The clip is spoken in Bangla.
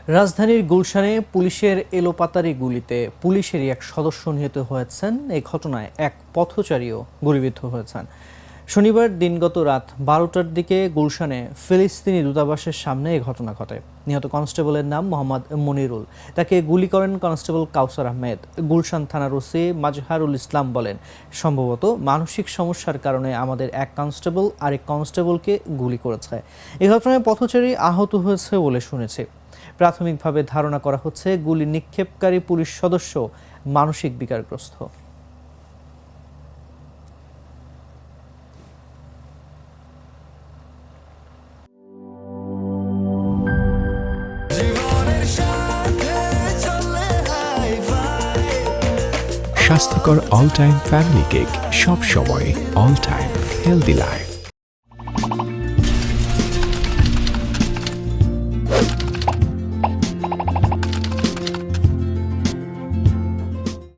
রাজধানীর গুলশানে পুলিশের এলোপাতাড়ি গুলিতে পুলিশেরই এক সদস্য নিহত হয়েছেন। এই ঘটনায় এক পথচারীও গুলিবিদ্ধ হয়েছেন। শনিবার দিনগত রাত 12টার দিকে গুলশানে ফিলিস্তিনি দূতাবাসের সামনে এই ঘটনা ঘটে। নিহত কনস্টেবলের নাম মোহাম্মদ মনিরুল। তাকে গুলি করেন কনস্টেবল কাউসার আহমেদ। গুলশান থানার ওসি মাজহারুল ইসলাম বলেন, সম্ভবত মানসিক সমস্যার কারণে আমাদের এক কনস্টেবল আরেক কনস্টেবলকে গুলি করেছে। এই ঘটনায় পথচারী আহত হয়েছে বলে শুনেছি। প্রাথমিকভাবে ধারণা করা হচ্ছে গুলি নিক্ষেপকারী পুলিশ সদস্য মানসিক বিকারগ্রস্ত। স্বাস্থ্যকর অল টাইম ফ্যামিলি কেক, সব সময় অল টাইম হেলদি লাইফ।